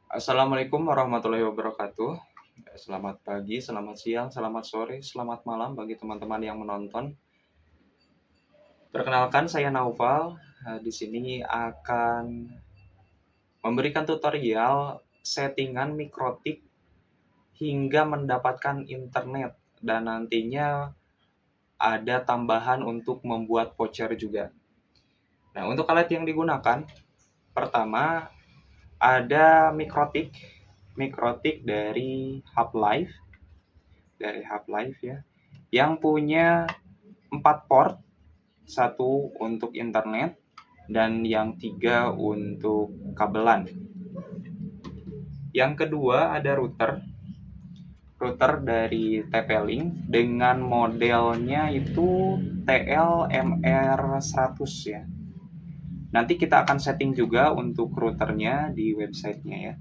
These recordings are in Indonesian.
Assalamualaikum warahmatullahi wabarakatuh. Selamat pagi, selamat siang, selamat sore, selamat malam bagi teman-teman yang menonton. Perkenalkan saya Naufal. Di sini akan memberikan tutorial settingan mikrotik hingga mendapatkan internet dan nantinya ada tambahan untuk membuat voucher juga. Nah, untuk alat yang digunakan, pertama ada mikrotik dari Hub Life ya, yang punya 4 port, satu untuk internet dan yang tiga untuk kabelan. Yang kedua ada router dari TP-Link dengan modelnya itu TLMR100 ya. Nanti kita akan setting juga untuk routernya di websitenya ya.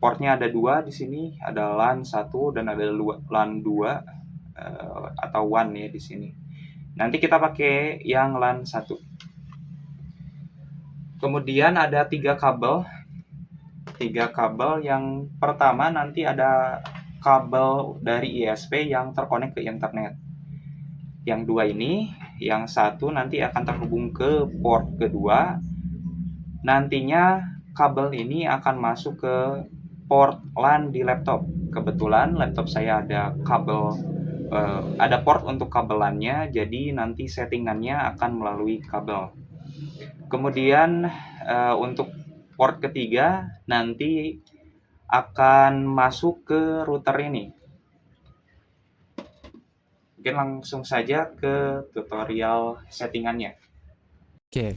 Portnya ada dua di sini, ada LAN 1 dan ada LAN 2 atau WAN ya di sini. Nanti kita pakai yang LAN 1. Kemudian ada tiga kabel. Yang pertama nanti ada kabel dari ISP yang terkonek ke internet. Yang dua ini, yang satu nanti akan terhubung ke port kedua. Nantinya kabel ini akan masuk ke port LAN di laptop. Kebetulan laptop saya ada port untuk kabelannya, jadi nanti settingannya akan melalui kabel. Kemudian untuk port ketiga nanti akan masuk ke router ini. Mungkin langsung saja ke tutorial settingannya. Oke,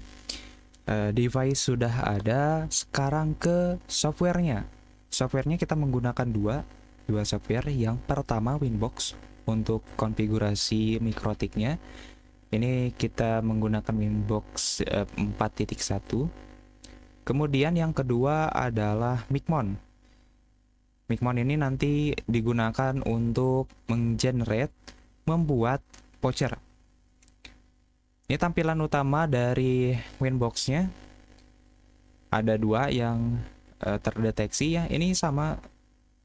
device sudah ada, sekarang ke softwarenya. Softwarenya kita menggunakan dua software. Yang pertama Winbox untuk konfigurasi mikrotiknya. Ini kita menggunakan Winbox 4.1. Kemudian yang kedua adalah Micmon. Micmon ini nanti digunakan untuk membuat voucher. Ini tampilan utama dari Winbox-nya. Ada dua yang terdeteksi ya. Ini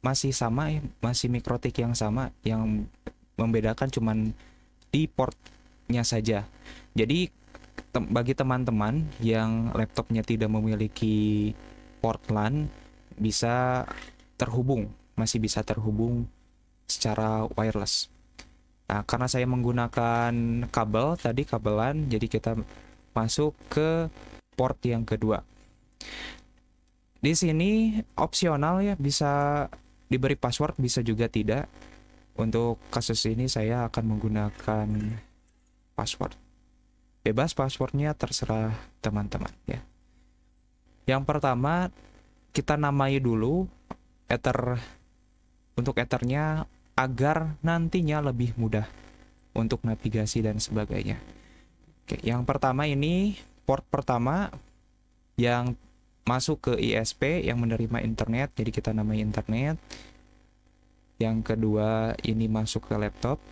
masih sama ya, masih mikrotik yang sama. Yang membedakan cuman di portnya saja. Jadi bagi teman-teman yang laptopnya tidak memiliki port LAN, masih bisa terhubung secara wireless. Nah, karena saya menggunakan kabelan, jadi kita masuk ke port yang kedua. Di sini opsional ya, bisa diberi password, bisa juga tidak. Untuk kasus ini saya akan menggunakan password. Bebas passwordnya, terserah teman-teman ya. Yang pertama kita namai dulu untuk ethernya agar nantinya lebih mudah untuk navigasi dan sebagainya. Oke, yang pertama ini port pertama yang masuk ke ISP yang menerima internet, jadi kita namai internet. Yang kedua ini masuk ke laptop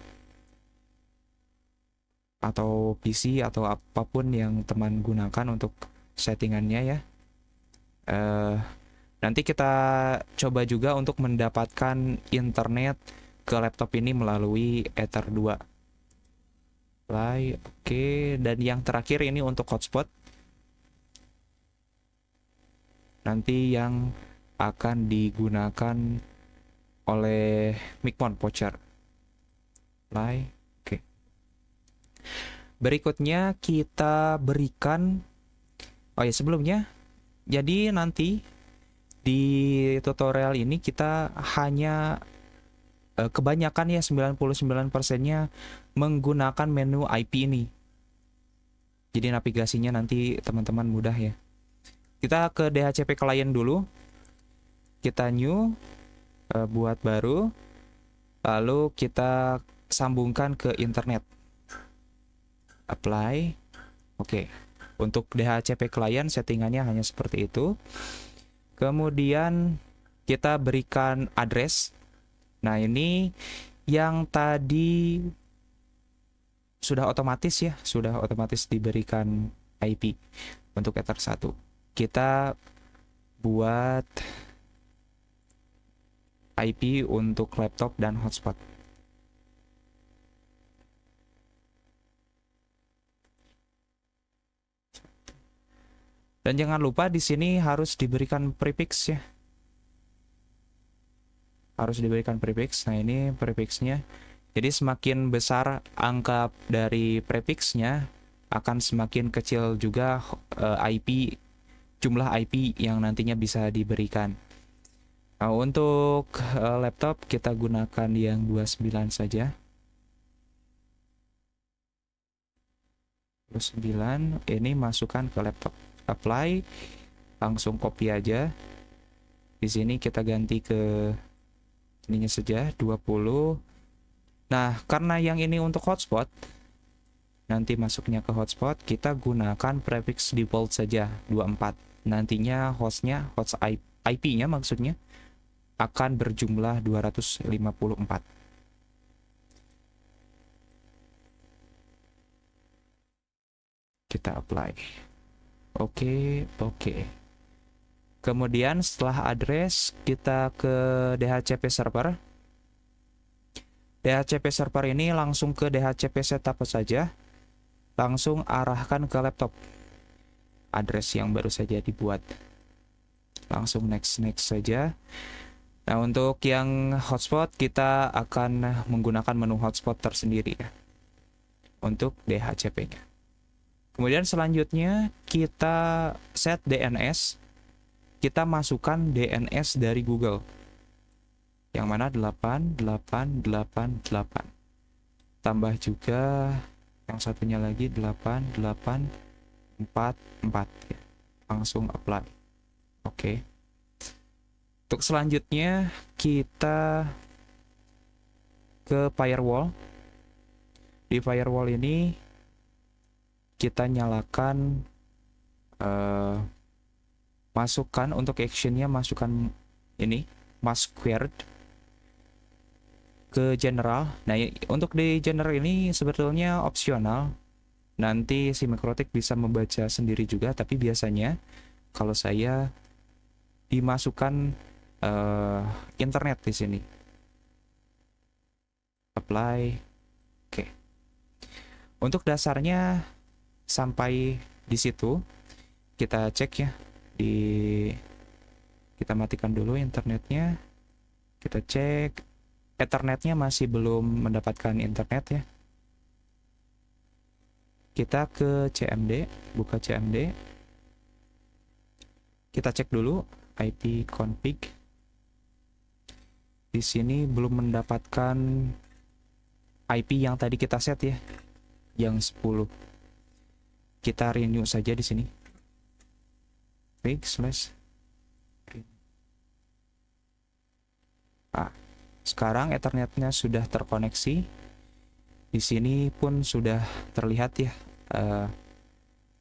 atau PC atau apapun yang teman gunakan untuk settingannya ya. Nanti kita coba juga untuk mendapatkan internet ke laptop ini melalui Ether 2. Oke, dan yang terakhir ini untuk hotspot. Nanti yang akan digunakan oleh Micmon voucher. Oke. Berikutnya kita berikan sebelumnya. Jadi nanti di tutorial ini kita hanya kebanyakan ya 99%-nya menggunakan menu IP ini. Jadi navigasinya nanti teman-teman mudah ya. Kita ke DHCP client dulu. Kita new, buat baru. Lalu kita sambungkan ke internet. Apply. Oke. Untuk DHCP client settingannya hanya seperti itu. Kemudian kita berikan address. Nah, ini yang tadi sudah otomatis diberikan IP untuk Ether 1. Kita buat IP untuk laptop dan hotspot. Dan jangan lupa di sini harus diberikan prefix ya. Harus diberikan prefix. Nah, ini prefixnya. Jadi semakin besar angka dari prefixnya, akan semakin kecil juga jumlah IP yang nantinya bisa diberikan. Nah, untuk laptop kita gunakan yang 29 saja. 29 ini masukkan ke laptop. Apply, langsung copy aja. Di sini kita ganti ke ininya saja 20. Nah, karena yang ini untuk hotspot, nanti masuknya ke hotspot, kita gunakan prefix default saja 24. Nantinya hostnya, host IP-nya maksudnya, akan berjumlah 254. Kita apply. Oke. Kemudian setelah address, kita ke DHCP server. DHCP server ini langsung ke DHCP setup saja. Langsung arahkan ke laptop. Address yang baru saja dibuat. Langsung next saja. Nah, untuk yang hotspot kita akan menggunakan menu hotspot tersendiri ya. Untuk DHCP-nya. Kemudian selanjutnya kita set DNS. Kita masukkan DNS dari Google. Yang mana 8888. Tambah juga yang satunya lagi 8844 ya. Langsung apply. Oke. Untuk selanjutnya kita ke firewall. Di firewall ini kita nyalakan masukkan untuk actionnya, masukkan ini mask squared ke general. Nah, untuk di general ini sebetulnya opsional. Nanti si Microtik bisa membaca sendiri juga, tapi biasanya kalau saya dimasukkan internet di sini. Apply. Oke. Untuk dasarnya sampai di situ kita cek ya. Kita matikan dulu internetnya. Kita cek Ethernetnya masih belum mendapatkan internet ya. Kita ke CMD, buka CMD. Kita cek dulu IP config. Di sini belum mendapatkan IP yang tadi kita set ya, yang 10. Kita renew saja di sini. Fix slash. Sekarang Ethernetnya sudah terkoneksi. Di sini pun sudah terlihat ya,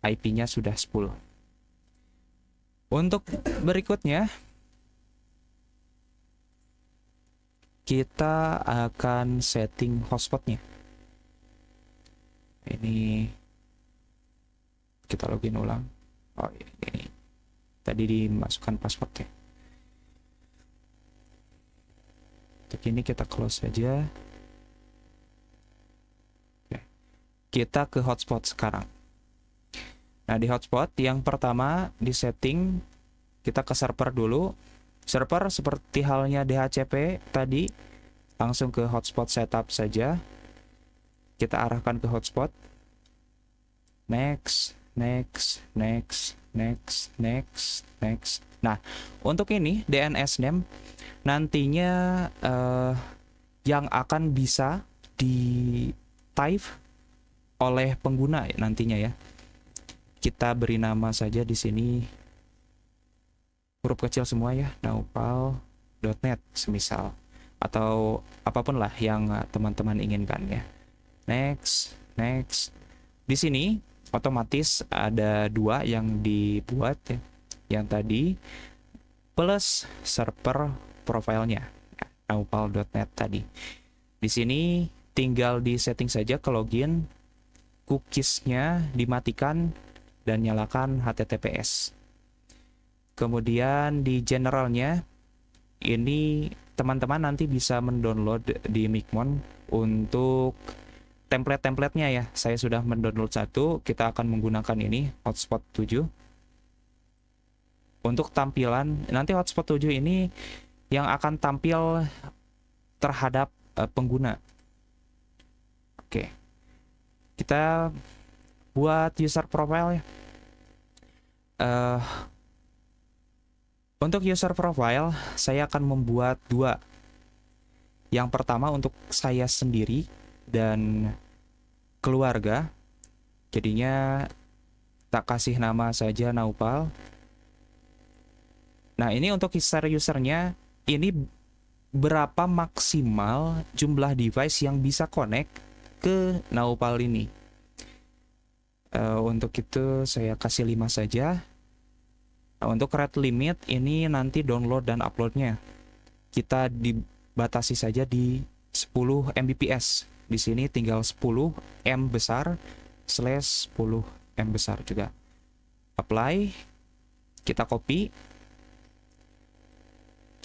IP-nya sudah 10. Untuk berikutnya, kita akan setting hotspotnya. Ini kita login ulang. Oh, ini tadi dimasukkan passwordnya. Untuk ini kita close saja. Oke. Kita ke hotspot sekarang. Nah, di hotspot yang pertama di setting kita ke server dulu. Server seperti halnya DHCP tadi, langsung ke hotspot setup saja. Kita arahkan ke hotspot. Next. Nah, untuk ini DNS name nantinya yang akan bisa di type oleh pengguna ya, nantinya ya. Kita beri nama saja di sini huruf kecil semua ya, naupal.net semisal, atau apapun lah yang teman-teman inginkan ya. Next. Di sini otomatis ada 2 yang dibuat ya. Yang tadi plus server profilnya naupal.net tadi. Di sini tinggal di setting saja ke login, cookiesnya dimatikan dan nyalakan HTTPS. Kemudian di generalnya ini teman-teman nanti bisa mendownload di Micmon untuk template-templatenya ya. Saya sudah mendownload satu, kita akan menggunakan ini hotspot 7. Untuk tampilan, nanti hotspot 7 ini yang akan tampil terhadap pengguna. Oke, kita buat user profile ya. Untuk user profile, saya akan membuat dua. Yang pertama untuk saya sendiri dan keluarga. Jadinya tak kasih nama saja Naupal. Nah, ini untuk user-usernya, ini berapa maksimal jumlah device yang bisa connect ke Naupal ini. Untuk itu saya kasih 5 saja. Nah, untuk rate limit ini nanti download dan uploadnya kita dibatasi saja di 10 Mbps. Di sini tinggal 10 M besar slash 10 M besar juga. Apply, kita copy,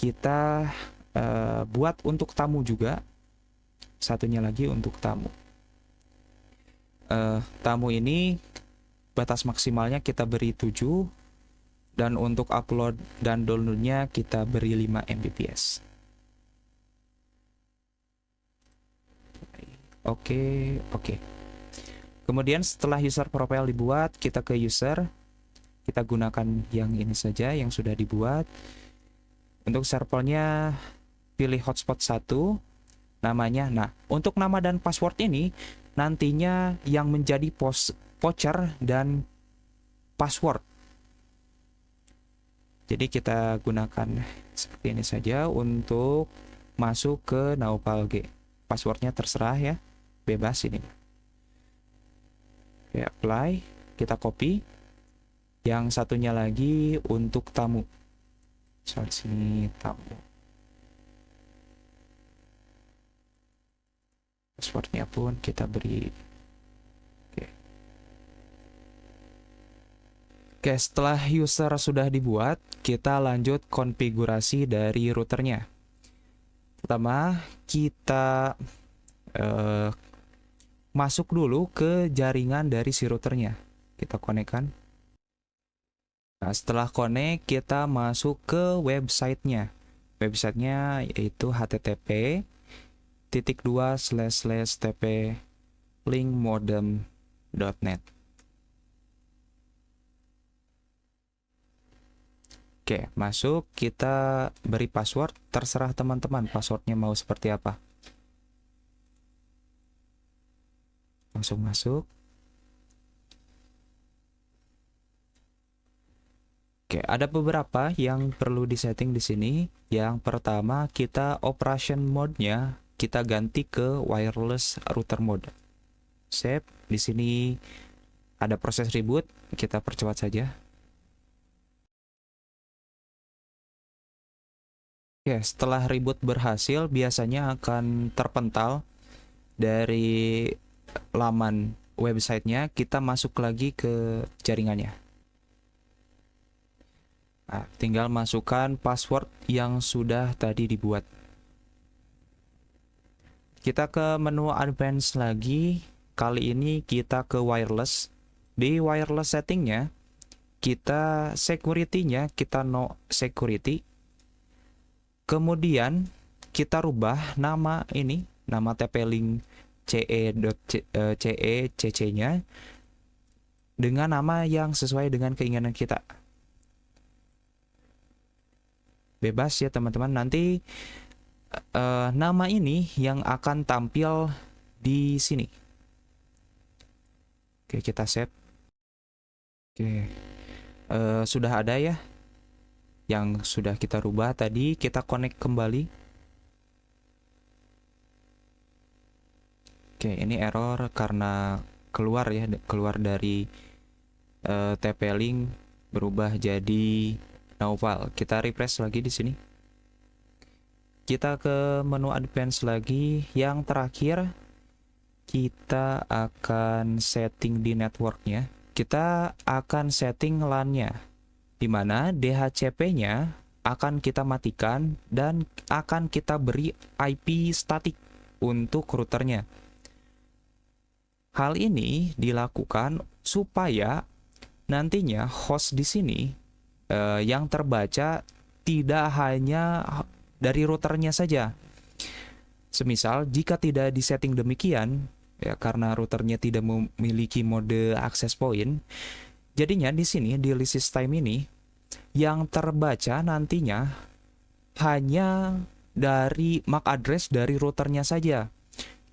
kita buat untuk tamu juga. Satunya lagi untuk tamu. Tamu ini batas maksimalnya kita beri 7. Dan untuk upload dan downloadnya kita beri 5 Mbps. Oke. Kemudian setelah user profile dibuat, kita ke user. Kita gunakan yang ini saja yang sudah dibuat. Untuk servernya pilih hotspot 1. Namanya. Nah, untuk nama dan password ini nantinya yang menjadi voucher dan password. Jadi kita gunakan seperti ini saja untuk masuk ke Naupal G. Passwordnya terserah ya, bebas ini. Oke, apply, kita copy. Yang satunya lagi untuk tamu. Soal sini tamu. Passwordnya pun kita beri. Oke, setelah user sudah dibuat, kita lanjut konfigurasi dari routernya. Pertama, kita masuk dulu ke jaringan dari si routernya. Kita konekkan. Nah, setelah connect, kita masuk ke websitenya. Websitenya yaitu http://tp-linkmodem.net. Oke, masuk, kita beri password, terserah teman-teman passwordnya mau seperti apa. Langsung masuk. Oke, ada beberapa yang perlu disetting di sini. Yang pertama, kita operation mode-nya kita ganti ke wireless router mode. Save. Di sini ada proses reboot, kita percepat saja. Oke, setelah reboot berhasil, biasanya akan terpental dari laman websitenya. Kita masuk lagi ke jaringannya. Nah, tinggal masukkan password yang sudah tadi dibuat. Kita ke menu advance lagi. Kali ini kita ke wireless. Di wireless settingnya, kita security-nya kita no security. Kemudian kita rubah nama ini, nama TP-Link CE.CE-CC-nya dengan nama yang sesuai dengan keinginan kita. Bebas ya teman-teman, nanti nama ini yang akan tampil di sini. Oke, kita save. Oke, sudah ada ya yang sudah kita rubah tadi. Kita connect kembali. Oke, ini error karena keluar ya, keluar dari TP-Link berubah jadi Naupal. Kita refresh lagi di sini. Kita ke menu advance lagi. Yang terakhir, kita akan setting di networknya. Kita akan setting LAN-nya, di mana DHCP-nya akan kita matikan dan akan kita beri IP statik untuk routernya. Hal ini dilakukan supaya nantinya host di sini yang terbaca tidak hanya dari routernya saja. Semisal jika tidak disetting demikian, ya karena routernya tidak memiliki mode access point, jadinya di sini di list system ini yang terbaca nantinya hanya dari MAC address dari routernya saja.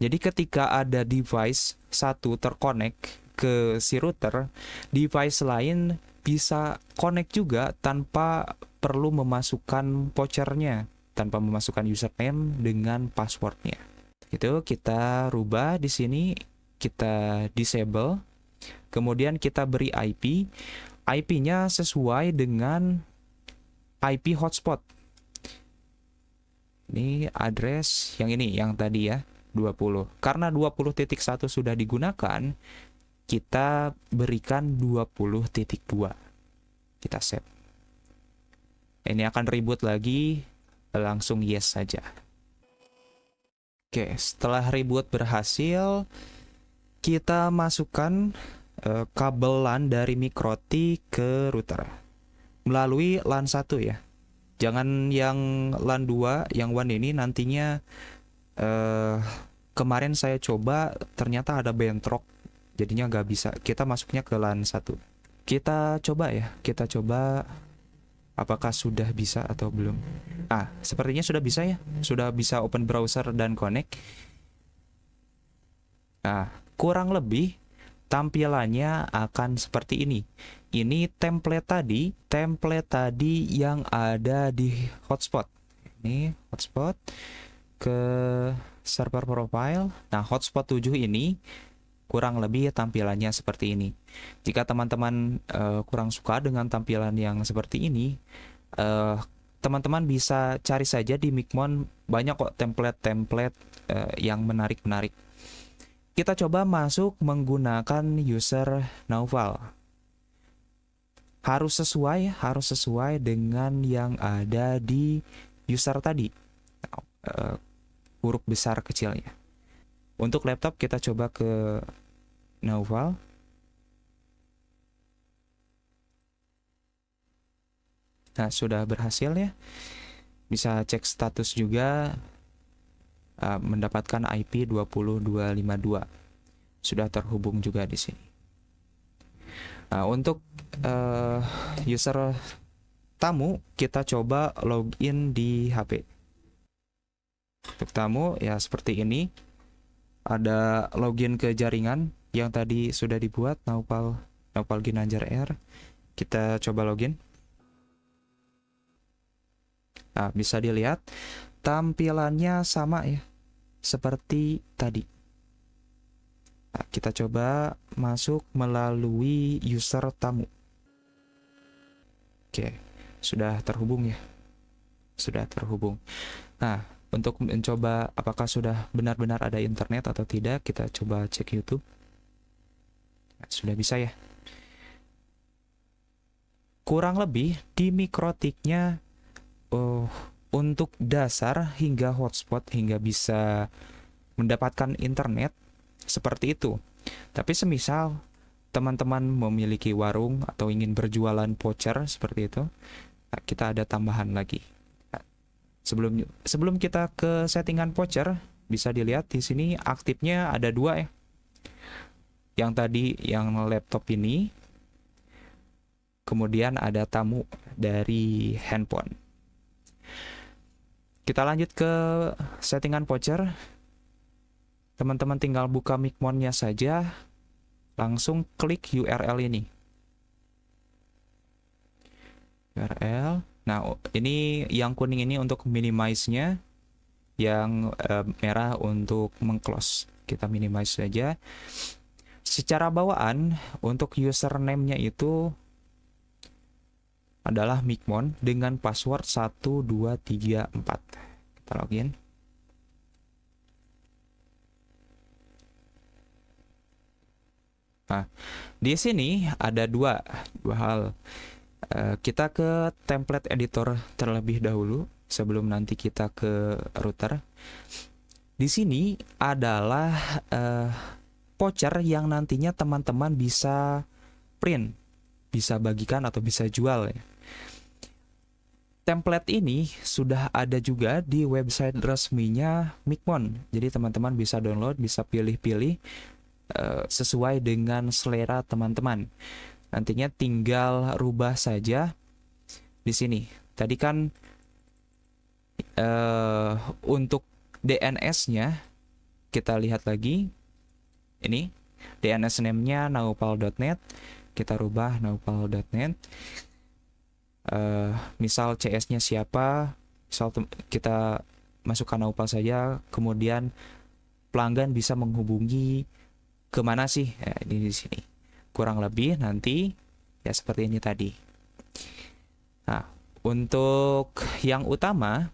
Jadi ketika ada device satu terkonek ke si router, device lain bisa connect juga tanpa perlu memasukkan vouchernya, tanpa memasukkan username dengan passwordnya. Itu kita rubah di sini, kita disable, kemudian kita beri IP. IP-nya sesuai dengan IP hotspot. Ini address yang ini, yang tadi ya, 20. Karena 20.1 sudah digunakan, kita berikan 20.2. Kita save. Ini akan reboot lagi, langsung yes saja. Oke, setelah reboot berhasil, kita masukkan kabel LAN dari Mikrotik ke router melalui LAN 1 ya. Jangan yang LAN 2, yang WAN ini nantinya kemarin saya coba ternyata ada bentrok, jadinya nggak bisa. Kita masuknya ke LAN 1. Kita coba ya, kita coba apakah sudah bisa atau belum. Sepertinya sudah bisa ya. Sudah bisa open browser dan connect. Kurang lebih tampilannya akan seperti ini. Ini template tadi yang ada di hotspot. Ini hotspot ke server profile. Nah, hotspot 7 ini kurang lebih tampilannya seperti ini. Jika teman-teman kurang suka dengan tampilan yang seperti ini, teman-teman bisa cari saja di Micmon, banyak kok template-template yang menarik-menarik. Kita coba masuk menggunakan user Naufal. Harus sesuai dengan yang ada di user tadi. Huruf besar kecilnya. Untuk laptop kita coba ke Naufal. Nah, sudah berhasil ya. Bisa cek status juga. Mendapatkan IP 20252. Sudah terhubung juga di sini. Untuk user tamu, kita coba login di HP. Untuk tamu ya seperti ini. Ada login ke jaringan yang tadi sudah dibuat, Naufal Ginanjar R. Kita coba login. Bisa dilihat tampilannya sama ya, seperti tadi. Kita coba masuk melalui user tamu. Oke, sudah terhubung ya. Sudah terhubung. Untuk mencoba apakah sudah benar-benar ada internet atau tidak, kita coba cek YouTube. Sudah bisa ya. Kurang lebih di Mikrotiknya untuk dasar hingga hotspot hingga bisa mendapatkan internet seperti itu. Tapi semisal teman-teman memiliki warung atau ingin berjualan voucher seperti itu, kita ada tambahan lagi. Sebelum kita ke settingan voucher, bisa dilihat di sini aktifnya ada 2 ya. Yang tadi yang laptop ini, kemudian ada tamu dari handphone. Kita lanjut ke settingan voucher. Teman-teman tinggal buka Micmonnya saja, langsung klik URL ini. URL. Nah, ini yang kuning ini untuk minimize-nya, yang merah untuk meng-close. Kita minimize saja. Secara bawaan, untuk username-nya itu adalah Micmon dengan password 1234. Kita login. Di sini ada dua hal. Kita ke template editor terlebih dahulu sebelum nanti kita ke router. Di sini adalah voucher yang nantinya teman-teman bisa print, bisa bagikan atau bisa jual ya. Template ini sudah ada juga di website resminya Micmon. Jadi teman-teman bisa download, bisa pilih-pilih sesuai dengan selera teman-teman. Nantinya tinggal rubah saja di sini. Tadi kan untuk DNS-nya kita lihat lagi. Ini DNS name-nya naupal.net. Kita rubah naupal.net. Misal CS-nya siapa, misal kita masukkan naupal saja, kemudian pelanggan bisa menghubungi kemana sih ya, di sini kurang lebih nanti ya seperti ini tadi. Nah, untuk yang utama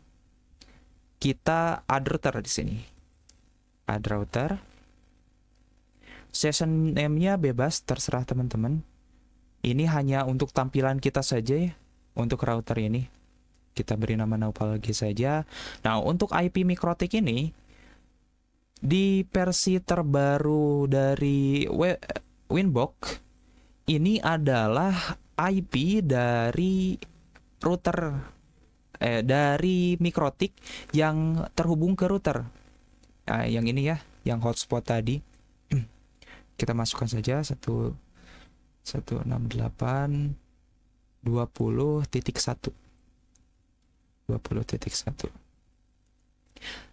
kita add router di sini, add router, session name-nya bebas, terserah teman-teman. Ini hanya untuk tampilan kita saja ya. Untuk router ini kita beri nama naupal G saja. Nah, untuk IP mikrotik ini di versi terbaru dari Winbox ini adalah IP dari router dari mikrotik yang terhubung ke router. Nah, yang ini ya, yang hotspot tadi. Kita masukkan saja 168.20.1.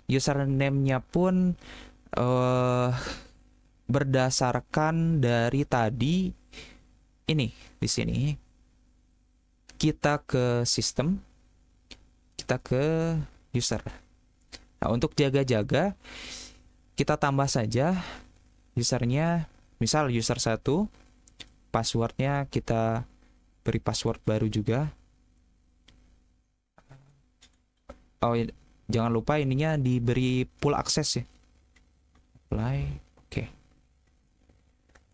Username-nya pun berdasarkan dari tadi ini di sini. Kita ke sistem, kita ke user. Nah, untuk jaga-jaga kita tambah saja usernya, misal user 1, passwordnya kita beri password baru juga. Oh, jangan lupa ininya diberi full access ya. Apply, oke.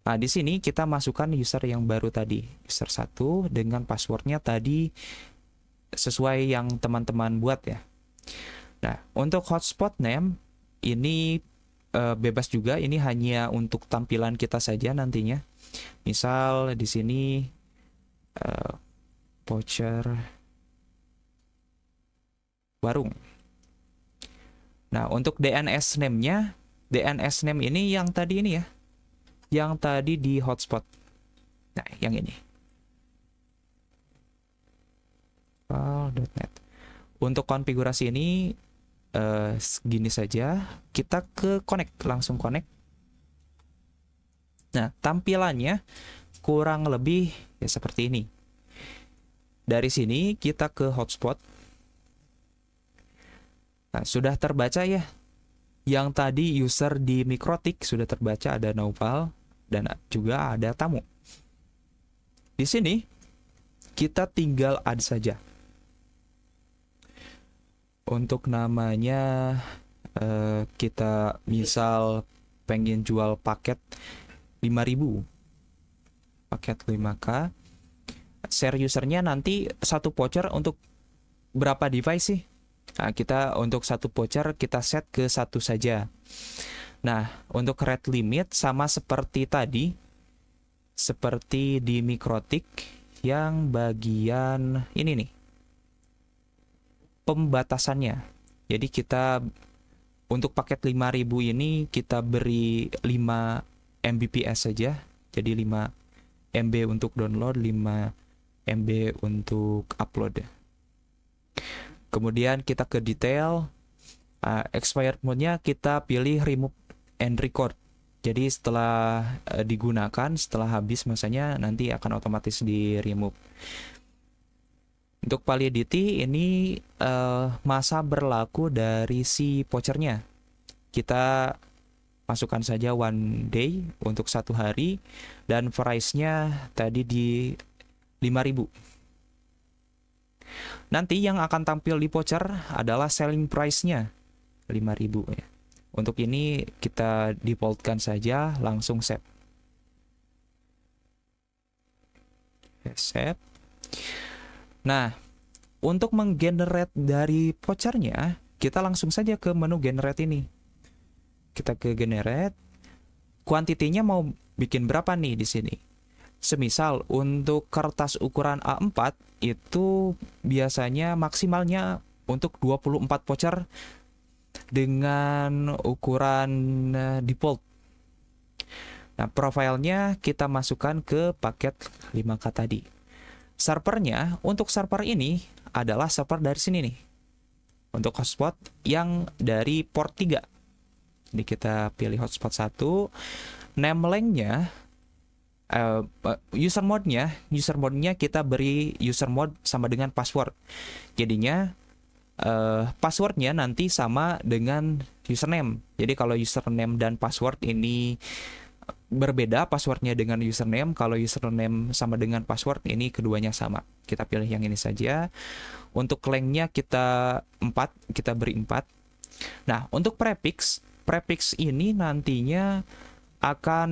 Nah, di sini kita masukkan user yang baru tadi, user 1 dengan passwordnya tadi sesuai yang teman-teman buat ya. Nah, untuk hotspot name ini bebas juga, ini hanya untuk tampilan kita saja nantinya. Misal di sini voucher warung. Nah, untuk DNS name-nya, DNS name ini yang tadi ini ya, yang tadi di hotspot. Nah, yang ini. .net. Untuk konfigurasi ini segini saja. Kita ke connect, langsung connect. Nah, tampilannya kurang lebih ya seperti ini. Dari sini kita ke hotspot. Nah, sudah terbaca ya. Yang tadi user di mikrotik sudah terbaca, ada naupal dan juga ada tamu. Di sini kita tinggal add saja. Untuk namanya kita misal pengen jual paket 5.000, paket 5K. Share usernya nanti satu voucher untuk berapa device sih? Nah, kita untuk satu voucher kita set ke satu saja. Nah, untuk rate limit sama seperti tadi, seperti di mikrotik yang bagian ini nih, pembatasannya. Jadi kita untuk paket 5.000 ini kita beri 5 Mbps saja. Jadi 5 MB untuk download, 5 MB untuk upload. Kemudian kita ke detail. Expired mode-nya kita pilih remove and record. Jadi setelah digunakan, setelah habis masanya nanti akan otomatis di remove. Untuk validity ini masa berlaku dari si vouchernya. Kita masukkan saja 1 day untuk 1 hari dan price-nya tadi di 5.000. Nanti yang akan tampil di voucher adalah selling price-nya 5.000 ya. Untuk ini kita default-kan saja, langsung save. Save. Nah, untuk menggenerate dari vouchernya, kita langsung saja ke menu generate ini. Kita ke generate, kuantitinya mau bikin berapa nih di sini? Semisal untuk kertas ukuran A4 itu biasanya maksimalnya untuk 24 voucher dengan ukuran default. Nah, profilnya kita masukkan ke paket 5K tadi. Servernya, untuk server ini adalah server dari sini nih. Untuk hotspot yang dari port 3. Jadi kita pilih hotspot 1. Name length-nya, user mode-nya kita beri user mode sama dengan password. Jadinya passwordnya nanti sama dengan username. Jadi kalau username dan password ini berbeda, passwordnya dengan username. Kalau username sama dengan password, ini keduanya sama. Kita pilih yang ini saja. Untuk length-nya kita 4, kita beri 4. Nah, untuk prefix ini nantinya akan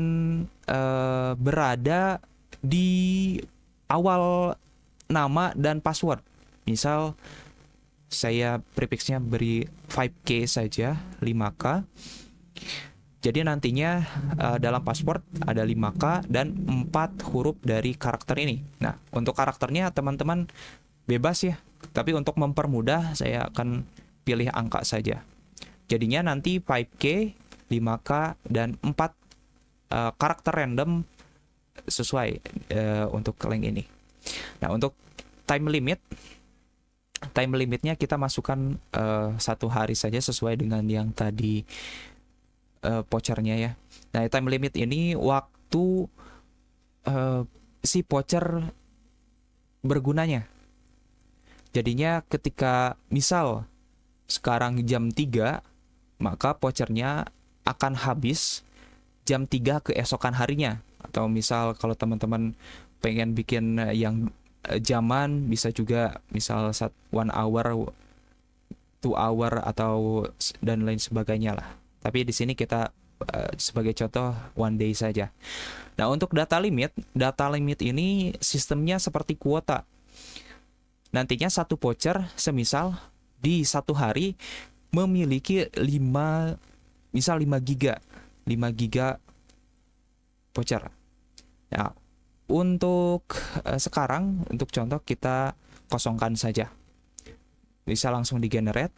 berada di awal nama dan password. Misal saya prefixnya beri 5K saja, 5K. Jadi nantinya dalam password ada 5K dan 4 huruf dari karakter ini. Nah, untuk karakternya teman-teman bebas ya. Tapi untuk mempermudah saya akan pilih angka saja. Jadinya nanti 5K, 5K, dan 4 karakter random sesuai untuk link ini. Nah, untuk time limitnya kita masukkan 1 hari saja sesuai dengan yang tadi vouchernya ya. Nah, time limit ini waktu si voucher bergunanya. Jadinya ketika misal sekarang jam 3, maka vouchernya akan habis jam 3 keesokan harinya. Atau misal kalau teman-teman pengen bikin yang jaman, bisa juga misal 1 hour, 2 hour, atau dan lain sebagainya lah. Tapi di sini kita sebagai contoh 1 day saja. Nah, untuk data limit ini sistemnya seperti kuota. Nantinya 1 voucher semisal di 1 hari memiliki 5 giga voucher. Nah, untuk sekarang untuk contoh kita kosongkan saja. Bisa langsung di generate.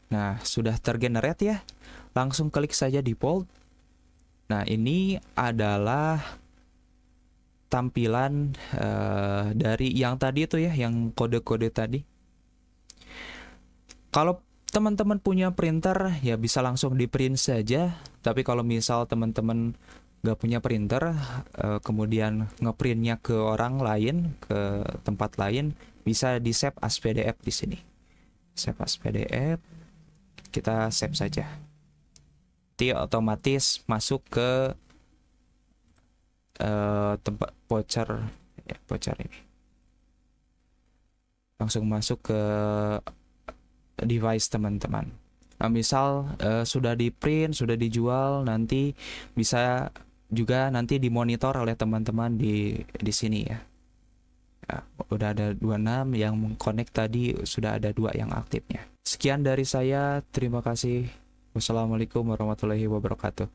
Nah, sudah tergenerate ya. Langsung klik saja default. Nah, ini adalah tampilan dari yang tadi itu ya, yang kode-kode tadi. Kalau teman-teman punya printer ya bisa langsung di print saja. Tapi kalau misal teman-teman nggak punya printer, kemudian ngeprintnya ke orang lain, ke tempat lain, bisa di save as PDF di sini. Save as PDF. Kita save saja. Nanti otomatis masuk ke tempat voucher ini. Langsung masuk ke device teman-teman. Nah, misal sudah di print, sudah dijual, nanti bisa juga nanti dimonitor oleh teman-teman di sini ya. Ya, udah ada 26 yang connect tadi, sudah ada 2 yang aktifnya. Sekian dari saya, terima kasih. Wassalamualaikum warahmatullahi wabarakatuh.